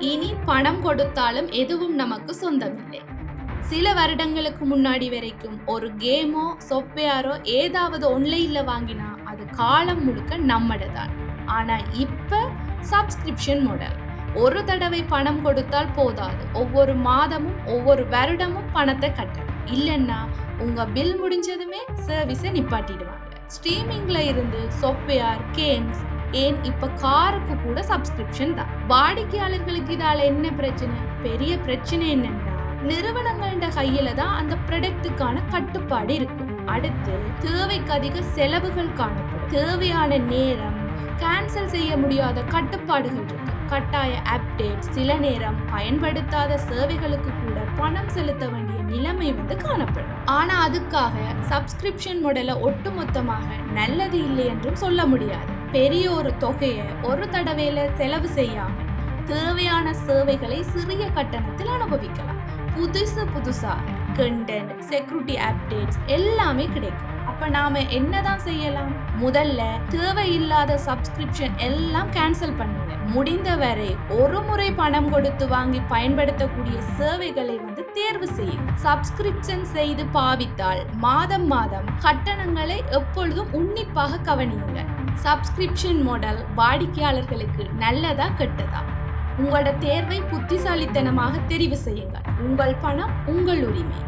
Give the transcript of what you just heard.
இனி பணம் கொடுத்தாலும் எதுவும் நமக்கு சொந்தமில்லை. சில வருடங்களுக்கு முன்னாடி வரைக்கும் ஒரு கேமோ சாஃப்ட்வேரோ ஏதாவது ஆன்லைன்ல வாங்கினா அது காலம் முழுக்க நம்மடதான். ஆனா இப்ப சப்ஸ்கிரிப்ஷன் மாடல். ஒரு தடவை பணம் கொடுத்தால் போதாது, ஒவ்வொரு மாதமும் ஒவ்வொரு வருடமும் பணத்தை கட்டணும். இல்லைன்னா உங்க பில் முடிஞ்சதுமே சர்வீஸை நிப்பாட்டிடுவாங்க. ஸ்ட்ரீமிங்ல இருந்து சாஃப்ட்வேர், கேம்ஸ், ஏன் இப்ப காருக்கு கூட சப்ஸ்கிரிப்ஷன் தான். வாடிக்கையாளர்களுக்கு இதால என்ன பிரச்சனை? பெரிய பிரச்சனை என்னன்னா, நிறுவனங்களோட கையில தான் அந்த ப்ராடக்ட்டுக்கான கட்டுப்பாடு இருக்கும். அடுத்து தேவைக்கு அதிக செலவுகள் காணப்படும். தேவையான நேரம், கேன்சல் செய்ய முடியாத கட்டுப்பாடுகள் இருக்கு. கட்டாய அப்டேட், சில நேரம் பயன்படுத்தாத சேவைகளுக்கு கூட பணம் செலுத்த வேண்டிய நிலைமை காணப்படும். ஆனா அதுக்காக சப்ஸ்கிரிப்ஷன் மாடலை ஒட்டுமொத்தமாக நல்லது இல்லை என்றும் சொல்ல முடியாது. பெரிய ஒரு தொகையை ஒரு தடவையில செலவு செய்யாம தேவையான சேவைகளை சிறிய கட்டணத்தில் அனுபவிக்கலாம். புதுசாக கண்டென்ட், செக்யூரிட்டி அப்டேட்ஸ் எல்லாமே கிடைக்கும். அப்ப நாம என்னதான் செய்யலாம்? முதல்ல தேவையில்லாத சப்ஸ்கிரிப்ஷன் எல்லாம் கேன்சல் பண்ணுங்க. முடிந்தவரை ஒரு முறை பணம் கொடுத்து வாங்கி பயன்படுத்தக்கூடிய சேவைகளை தேர்வு செய்யுங்க. சப்ஸ்கிரிப்ஷன் செய்து பாவித்தால் மாதம் கட்டணங்களை எப்பொழுதும் உன்னிப்பாக கவனியுங்க. சப்ஸ்கிரிப்ஷன் மாடல் வாடிக்கையாளர்களுக்கு நல்லதா கெட்டதா? உங்களோட தேர்வை புத்திசாலித்தனமாக தெரிவு செய்யுங்கள். உங்கள் பணம் உங்கள் உரிமை.